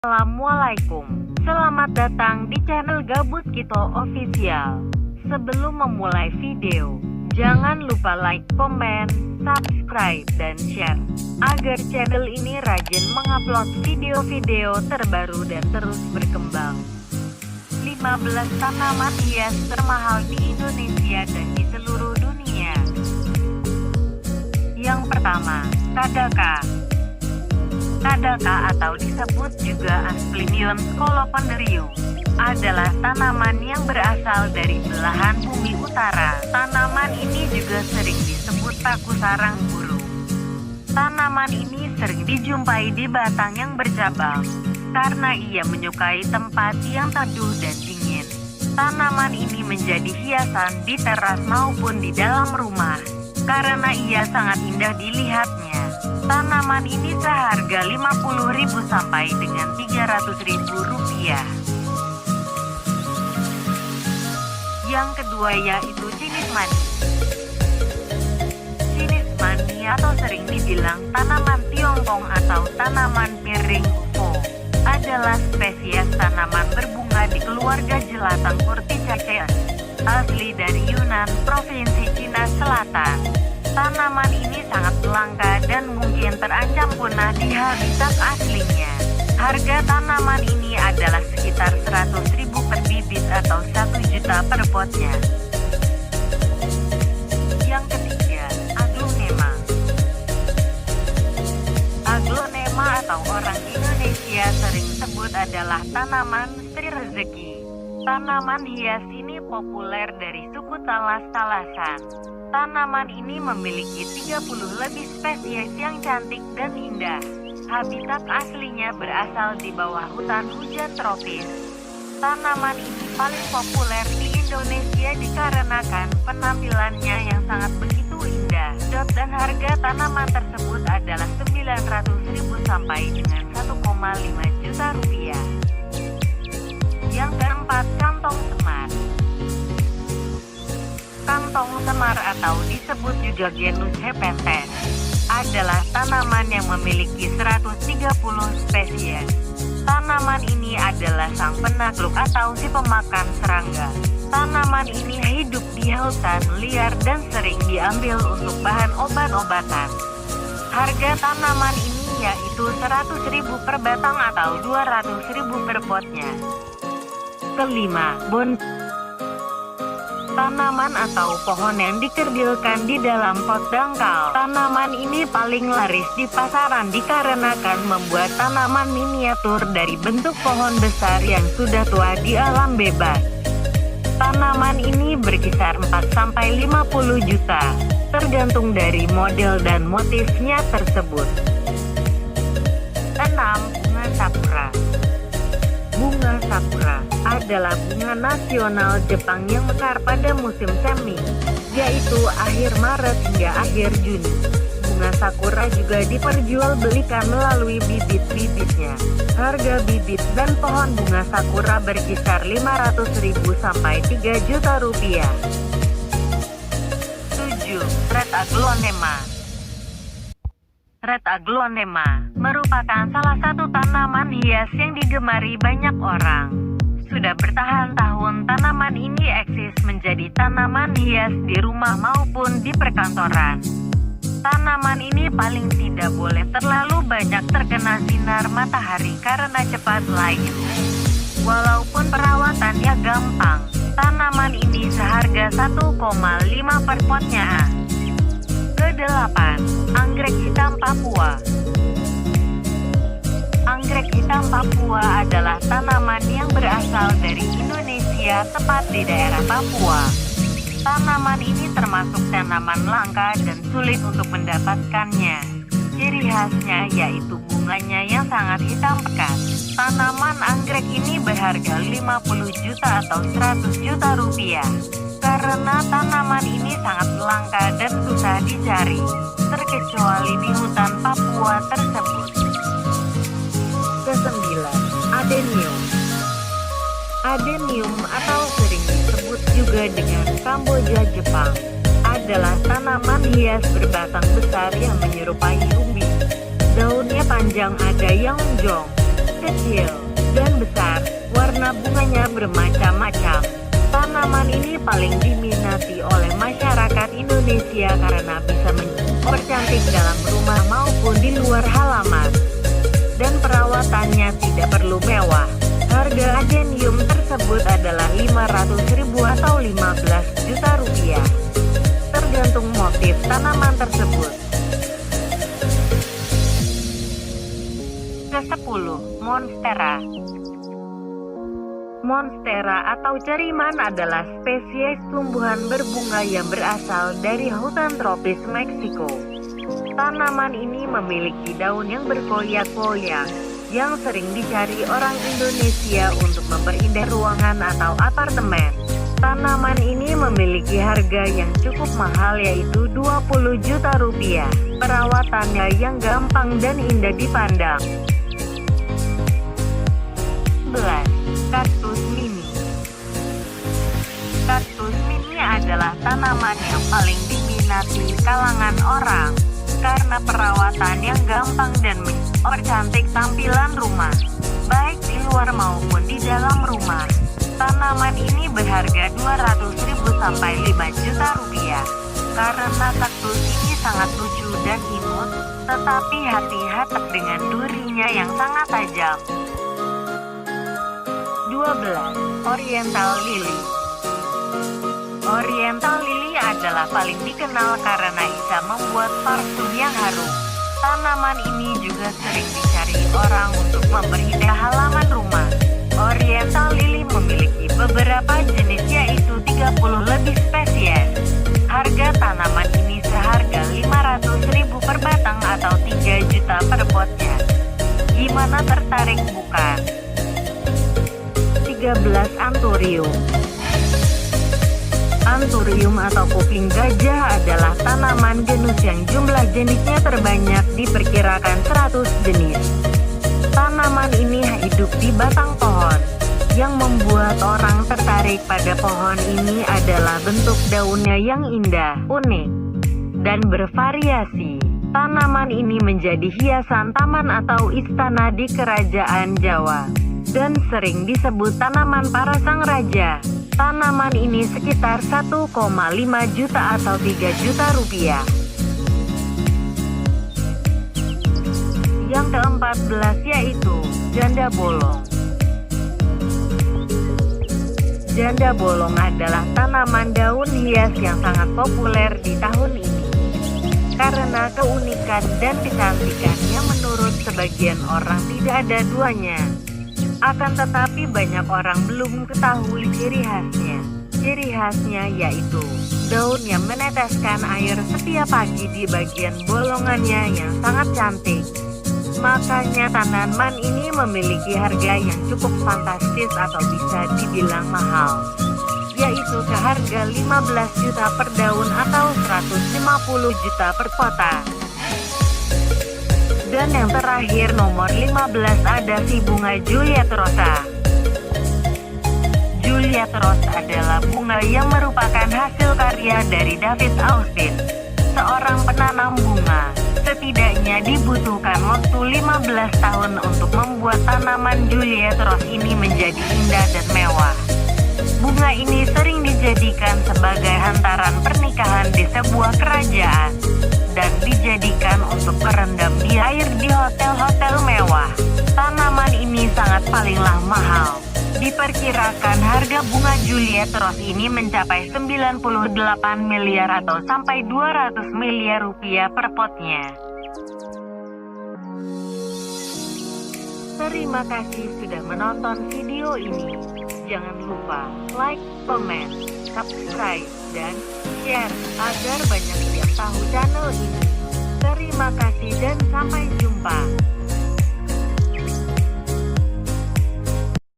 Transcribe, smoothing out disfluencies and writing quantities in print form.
Assalamualaikum, selamat datang di channel Gabut Kito Official. Sebelum memulai video, jangan lupa like, komen, subscribe, dan share, agar channel ini rajin mengupload video-video terbaru dan terus berkembang. 15 tanaman hias termahal di Indonesia dan di seluruh dunia. Yang pertama, Kadaka. Kadaka atau disebut juga Asplenium scolopendrium adalah tanaman yang berasal dari belahan bumi utara. Tanaman ini juga sering disebut paku sarang burung. Tanaman ini sering dijumpai di batang yang bercabang karena ia menyukai tempat yang teduh dan dingin. Tanaman ini menjadi hiasan di teras maupun di dalam rumah karena ia sangat indah dilihatnya. Tanaman ini seharga 50.000 sampai dengan 300.000 rupiah. Yang kedua yaitu Chinese money. Chinese money atau sering dibilang tanaman Tiongkong atau tanaman piring UFO adalah spesies tanaman berbunga di keluarga jelatang Curticaceae, asli dari Yunnan, Provinsi Cina Selatan. Tanaman ini sangat langka dan mungkin terancam punah di habitat aslinya. Harga tanaman ini adalah sekitar 100.000 per bibit atau 1 juta per potnya. Yang ketiga, Aglonema. Aglonema atau orang Indonesia sering sebut adalah tanaman Sri Rezeki. Tanaman hias ini populer dari suku talas-talasan. Tanaman ini memiliki 30 lebih spesies yang cantik dan indah. Habitat aslinya berasal di bawah hutan hujan tropis. Tanaman ini paling populer di Indonesia dikarenakan penampilannya yang sangat begitu indah. Dan harga tanaman tersebut adalah 900.000 sampai dengan 1,5 juta rupiah. Yang keempat, kantong semar. Kantong semar atau disebut juga genus Hephaestus adalah tanaman yang memiliki 130 spesies. Tanaman ini adalah sang penakluk atau si pemakan serangga. Tanaman ini hidup di hutan liar dan sering diambil untuk bahan obat-obatan. Harga tanaman ini yaitu 100.000 per batang atau 200.000 per potnya. Kelima, tanaman atau pohon yang dikerdilkan di dalam pot dangkal. Tanaman ini paling laris di pasaran dikarenakan membuat tanaman miniatur dari bentuk pohon besar yang sudah tua di alam bebas. Tanaman ini berkisar 4-50 juta, tergantung dari model dan motifnya tersebut. 6. Bunga sakura. Bunga sakura adalah bunga nasional Jepang yang mekar pada musim semi, yaitu akhir Maret hingga akhir Juni. Bunga sakura juga diperjualbelikan melalui bibit-bibitnya. Harga bibit dan pohon bunga sakura berkisar 500.000 sampai 3 juta rupiah. 7. Red Aglonema. Red Aglonema merupakan salah satu tanaman hias yang digemari banyak orang. Sudah bertahun-tahun tanaman ini eksis menjadi tanaman hias di rumah maupun di perkantoran. Tanaman ini paling tidak boleh terlalu banyak terkena sinar matahari karena cepat layu. Walaupun perawatannya gampang, tanaman ini seharga 1,5 per potnya. Ke-8. Anggrek hitam Papua. Anggrek hitam Papua adalah tanaman yang berasal dari Indonesia, tepat di daerah Papua. Tanaman ini termasuk tanaman langka dan sulit untuk mendapatkannya. Ciri khasnya yaitu bunganya yang sangat hitam pekat. Tanaman anggrek ini berharga 50 juta atau 100 juta rupiah. Karena tanaman ini sangat langka dan susah dicari, terkecuali di hutan Papua tersebut. Ke-9. Adenium. Adenium atau sering disebut juga dengan Kamboja Jepang adalah tanaman hias berbatang besar yang menyerupai umbi. Daunnya panjang, ada yang lonjong. kecil, dan besar. Warna bunganya bermacam-macam. Tanaman ini paling diminati oleh masyarakat Indonesia karena bisa mempercantik dalam rumah maupun di luar halaman. Dan perawatannya tidak perlu mewah. Harga adenium tersebut adalah 500.000 atau 15 juta rupiah. Tergantung motif tanaman tersebut. Ke-10, Monstera. Monstera atau ceriman adalah spesies tumbuhan berbunga yang berasal dari hutan tropis Meksiko. Tanaman ini memiliki daun yang berkoyak-koyak, yang sering dicari orang Indonesia untuk memperindah ruangan atau apartemen. Tanaman ini memiliki harga yang cukup mahal, yaitu 20 juta rupiah. Perawatannya yang gampang dan indah dipandang. 11. Kaktus mini. Kaktus mini adalah tanaman yang paling diminati kalangan orang karena perawatan yang gampang dan mempercantik tampilan rumah, baik di luar maupun di dalam rumah. Tanaman ini berharga 200.000 sampai 5 juta rupiah. Karena kaktus ini sangat lucu dan imut, tetapi hati-hati dengan durinya yang sangat tajam. 12. Oriental Lily. Oriental Lily adalah paling dikenal karena bisa membuat parfum yang harum. Tanaman ini juga sering dicari orang untuk memperindah halaman rumah. Oriental Lily memiliki beberapa jenis, yaitu 30 lebih spesies. Harga tanaman ini seharga 500.000 per batang atau 3 juta per potnya. Gimana, tertarik bukan? 13. Anthurium. Anthurium atau kuping gajah adalah tanaman genus yang jumlah jenisnya terbanyak, diperkirakan 100 jenis. Tanaman ini hidup di batang pohon. Yang membuat orang tertarik pada pohon ini adalah bentuk daunnya yang indah, unik, dan bervariasi. Tanaman ini menjadi hiasan taman atau istana di kerajaan Jawa, dan sering disebut tanaman para sang raja. Tanaman ini sekitar 1,5 juta atau 3 juta rupiah. Yang ke-14 yaitu janda bolong. Janda bolong adalah tanaman daun hias yang sangat populer di tahun ini. Karena keunikan dan kecantikannya, menurut sebagian orang tidak ada duanya. Akan tetapi banyak orang belum ketahui ciri khasnya. Ciri khasnya yaitu daun yang meneteskan air setiap pagi di bagian bolongannya yang sangat cantik. Makanya tanaman ini memiliki harga yang cukup fantastis atau bisa dibilang mahal, yaitu seharga 15 juta per daun atau 150 juta per potang. Dan yang terakhir, nomor 15, ada si bunga Juliet Rosa. Juliet Rosa adalah bunga yang merupakan hasil karya dari David Austin, seorang penanam bunga. Setidaknya dibutuhkan waktu 15 tahun untuk membuat tanaman Juliet Rose ini menjadi indah dan mewah. Bunga ini sering dijadikan sebagai hantaran pernikahan di sebuah kerajaan, dan dijadikan untuk berendam di air di hotel-hotel mewah. Tanaman ini sangat palinglah mahal. Diperkirakan harga bunga Juliet Rose ini mencapai 98 miliar atau sampai 200 miliar rupiah per potnya. Terima kasih sudah menonton video ini. Jangan lupa like, comment, subscribe, dan share agar banyak yang tahu channel ini. Terima kasih dan sampai jumpa.